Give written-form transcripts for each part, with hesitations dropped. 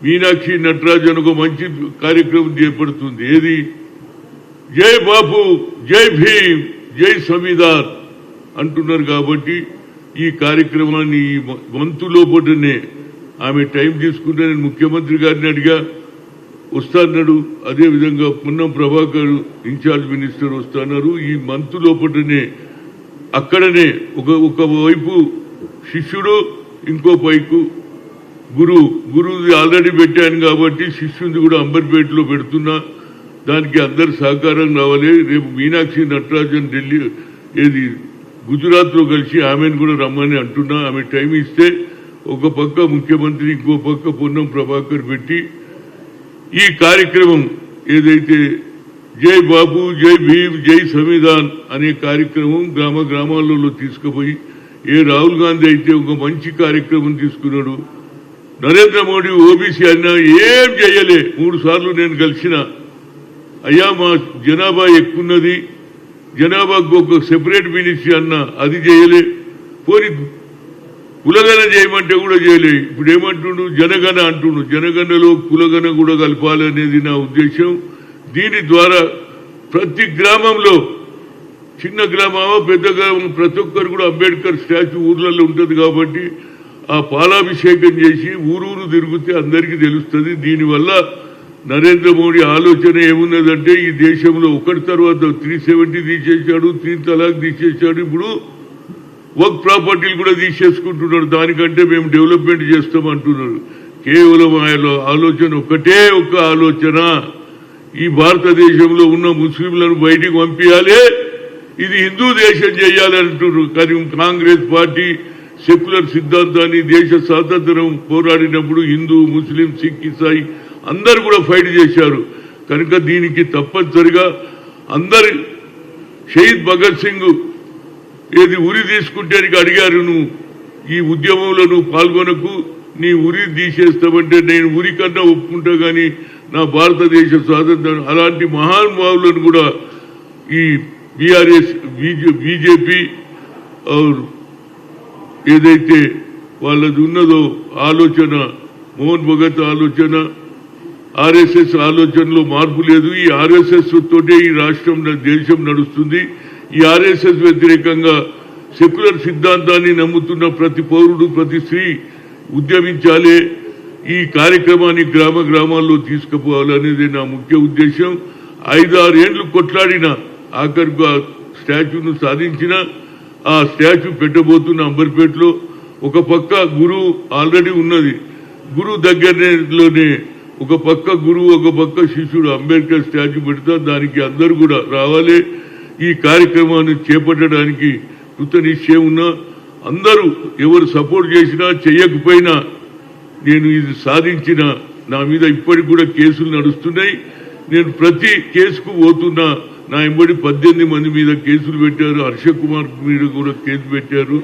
మీనాక్షి నటరాజన్ ఒక మంచి కార్యక్రమం చేపడుతుంది. ఏది జై బాపు, జై భీమ్, జై సంవిధాన్ అంటున్నారు. కాబట్టి ఈ కార్యక్రమాన్ని ఈ మంతు లోపలనే ఆమె టైం తీసుకుంటే నేను ముఖ్యమంత్రి గారిని అడిగా, వస్తాన్నాడు. అదేవిధంగా పొన్నం ప్రభాకర్ ఇన్ఛార్జ్ మినిస్టర్ వస్తున్నారు. ఈ మంతు లోపలనే అక్కడనే ఒకవైపు శిష్యుడు, ఇంకో పైకు గురువు ఆల్రెడీ పెట్టాను కాబట్టి శిష్యుని కూడా అంబర్పేటలో పెడుతున్నా. దానికి అందరు సహకారం రావాలి. రేపు మీనాక్షి నటరాజన్ ఢిల్లీ ఏది గుజరాత్లో కలిసి ఆమెను కూడా రమ్మని అంటున్నా. ఆమె టైం ఇస్తే ఒక పక్క ముఖ్యమంత్రి, ఇంకో పక్క పొన్నం ప్రభాకర్ పెట్టి ఈ కార్యక్రమం ఏదైతే జై బాబు, జై భీమ్, జై సంవిధాన్ అనే కార్యక్రమం గ్రామాలలో తీసుకుపోయి, రాహుల్ గాంధీ అయితే ఒక మంచి కార్యక్రమం తీసుకున్నాడు. నరేంద్ర మోడీ ఓబీసీ అన్నా ఏం చేయలే. 3 సార్లు నేను కలిసిన, అయ్యా మా జనాభా ఎక్కున్నది, జనాభాకు ఒక సెపరేట్ మినిస్ట్రీ అన్నా అది చేయలే. పోనీ కులగణ చేయమంటే కూడా చేయలే. ఇప్పుడు ఏమంటుండు, జనగణ అంటుండు. జనగణలో కులగణ కూడా కలపాలనేది నా ఉద్దేశం. దీని ద్వారా ప్రతి గ్రామంలో, చిన్న గ్రామమా పెద్ద గ్రామం, ప్రతి ఒక్కరు కూడా అంబేద్కర్ స్టాచ్యూ ఊర్లలో ఉంటుంది కాబట్టి ఆ పాలాభిషేకం చేసి ఊరూరు తిరిగితే అందరికీ తెలుస్తుంది. దీనివల్ల నరేంద్ర మోడీ ఆలోచన ఏమున్నదంటే ఈ దేశంలో ఒకటి తర్వాత 370 తీసేశాడు, 3 తలాక్ తీసేశాడు. ఇప్పుడు వర్క్ ప్రాపర్టీలు కూడా తీసేసుకుంటున్నాడు. దానికంటే మేము డెవలప్మెంట్ చేస్తామంటున్నారు. కేవలం ఆయన ఆలోచన ఒకటే ఒక ఆలోచన, ఈ భారతదేశంలో ఉన్న ముస్లింలను బయటికి పంపించాలి, ఇది హిందూ దేశం చేయాలంటున్నారు. కానీ కాంగ్రెస్ పార్టీ సెక్యులర్ సిద్ధాంతాన్ని దేశ స్వాతంత్రం పోరాడినప్పుడు హిందూ, ముస్లిం, సిక్, ఇసాయి అందరు కూడా ఫైట్ చేశారు. కనుక దీనికి తప్పనిసరిగా అందరు షహీద్ భగత్ సింగ్ ఉరి తీసుకుంటే అడిగారు, నువ్వు ఈ ఉద్యమంలో నువ్వు పాల్గొనకు, నీ ఉరి తీసేస్తామంటే నేను ఉరి కన్నా ఒప్పుకుంటా కానీ నా భారతదేశ స్వాతంత్రం. అలాంటి మహానుభావులను కూడా ఈ బీఆర్ఎస్, బీజేపీ ఏదైతే వాళ్ళది ఉన్నదో ఆలోచన, మోహన్ భగత్ ఆలోచన, ఆర్ఎస్ఎస్ ఆలోచనలో మార్పు లేదు. ఈ ఆర్ఎస్ఎస్ తోటే ఈ రాష్ట్రం, దేశం నడుస్తుంది. ఈ ఆర్ఎస్ఎస్ వ్యతిరేకంగా సెక్యులర్ సిద్ధాంతాన్ని నమ్ముతున్న ప్రతి పౌరుడు, ప్రతి స్త్రీ ఉద్యమించాలి. ఈ కార్యక్రమాన్ని గ్రామాల్లో తీసుకుపోవాలనేది నా ముఖ్య ఉద్దేశం. 5-6 ఏళ్లు కొట్లాడిన ఆఖరిగా స్టాచ్యూను సాధించిన, ఆ స్టాచ్యూ పెట్టబోతున్న అంబర్పేటలో. ఒక పక్క గురువు ఆల్రెడీ ఉన్నది, గురువు దగ్గరలోనే ఒక పక్క గురువు, ఒక పక్క శిష్యుడు అంబేద్కర్ స్టాచ్యూ పెడతా. దానికి అందరూ కూడా రావాలి. ఈ కార్యక్రమాన్ని చేపట్టడానికి కృత నిశ్చయం ఉన్నా, అందరూ ఎవరు సపోర్ట్ చేసినా చేయకపోయినా నేను ఇది సాధించిన. నా మీద ఇప్పటికి కూడా కేసులు నడుస్తున్నాయి. నేను ప్రతి కేసుకు పోతున్నా. నా ఎంబడి 18 మంది మీద కేసులు పెట్టారు. హర్ష కుమార్ మీద కూడా కేసు పెట్టారు.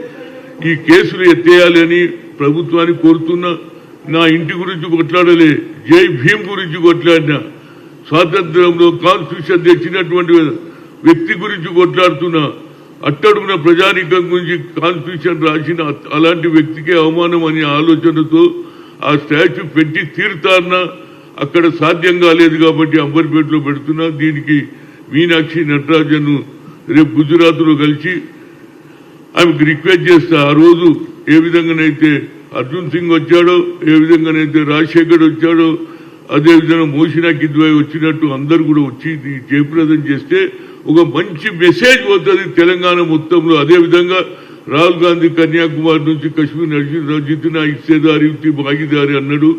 ఈ కేసులు ఎత్తేయాలని ప్రభుత్వాన్ని కోరుతున్నా. నా ఇంటి గురించి కొట్లాడలే, జై భీమ్ గురించి కొట్లాడినా. స్వాతంత్రంలో కాన్స్టిట్యూషన్ తెచ్చినటువంటి వ్యక్తి గురించి కొట్లాడుతున్నా. అట్టడుగున ప్రజానీకం గురించి కాన్స్టిట్యూషన్ రాసిన అలాంటి వ్యక్తికే అవమానం అనే ఆలోచనతో ఆ స్టాచ్యూ పెట్టి తీరుతారన్నా. అక్కడ సాధ్యం కాలేదు కాబట్టి అంబర్పేటలో పెడుతున్నా. దీనికి మీనాక్షి నటరాజన్ రేపు గుజరాత్లో కలిసి ఆమెకు రిక్వెస్ట్ చేస్తా. ఆ రోజు ఏ విధంగానైతే అర్జున్ సింగ్ వచ్చాడో, ఏ విధంగానైతే రాజశేఖర్ వచ్చాడో, అదేవిధంగా మోషినా కిద్వాయి వచ్చినట్టు అందరూ కూడా వచ్చి జయప్రదం చేస్తే ఒక మంచి మెసేజ్ పోతుంది తెలంగాణ మొత్తంలో. అదేవిధంగా రాహుల్ గాంధీ కన్యాకుమారి నుంచి కశ్మీర్ నడిచి జితిన హిస్సేదారి, భాగీదారి అన్నాడు.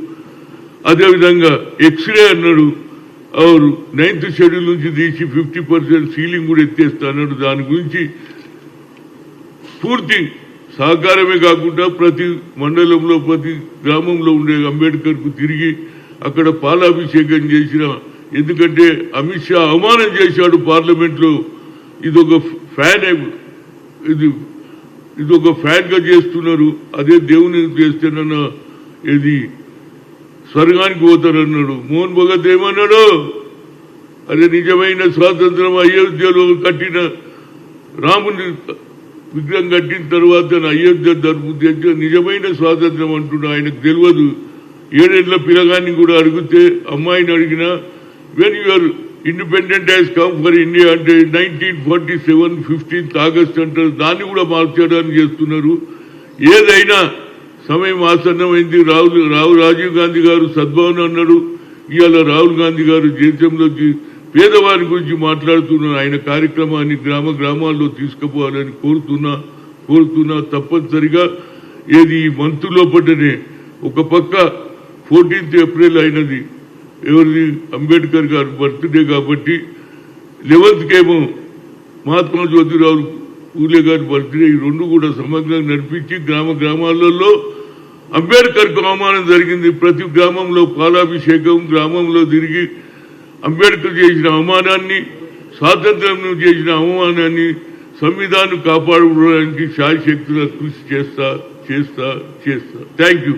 అదేవిధంగా ఎక్స్రే అన్నాడు. 9th షెడ్యూల్ నుంచి తీసి 50% సీలింగ్ కూడా ఎత్తేస్తా అన్నాడు. దాని గురించి పూర్తి సహకారమే కాకుండా ప్రతి మండలంలో, ప్రతి గ్రామంలో ఉండే అంబేద్కర్కు తిరిగి అక్కడ పాలాభిషేకం చేసిన. ఎందుకంటే అమిత్ షా అవమానం చేశాడు పార్లమెంట్లో. ఇదొక ఫ్యాన్గా చేస్తున్నారు. అదే దేవుని చేస్తేనన్నా ఇది స్వర్గానికి పోతారన్నాడు. మోహన్ భగత్ ఏమన్నాడు, అదే నిజమైన స్వాతంత్రం అయోధ్యలో కట్టిన రాముని విగ్రహం కట్టిన తర్వాత అయోధ్య ధర్మం నిజమైన స్వాతంత్రం అంటున్నా. ఆయనకు తెలియదు 7 ఏళ్ల పిల్లగాన్ని కూడా అడిగితే అమ్మాయిని అడిగినా when your independent has come for India అంటే 1947 15th August అంటారు. దాన్ని కూడా మార్చడానికి చేస్తున్నారు. ఏదైనా సమయం ఆసన్నమైంది. రాజీవ్ గాంధీ గారు సద్భావన అన్నాడు. ఇవాళ రాహుల్ గాంధీ గారు దేశంలోకి పేదవారి గురించి మాట్లాడుతున్నారు. ఆయన కార్యక్రమాన్ని గ్రామాల్లో తీసుకుపోవాలని కోరుతున్నా తప్పనిసరిగా ఏది ఈ మంత్ లోపలనే ఒక పక్క 14th April అయినది ఎవరిది అంబేద్కర్ గారు బర్త్డే కాబట్టి 11th కేమో మహాత్మా జ్యోతిరావు పూలే గారి బర్త్డే. ఈ రెండు కూడా సమగ్రంగా నడిపించి గ్రామాలలో అంబేద్కర్కు అవమానం జరిగింది. ప్రతి గ్రామంలో పాలాభిషేకం, గ్రామంలో తిరిగి అంబేద్కర్ చేసిన అవమానాన్ని, స్వాతంత్ర్యం చేసిన అవమానాన్ని, సంవిధానం కాపాడుకోవడానికి శాయశక్తుల కృషి చేస్తా. Thank you.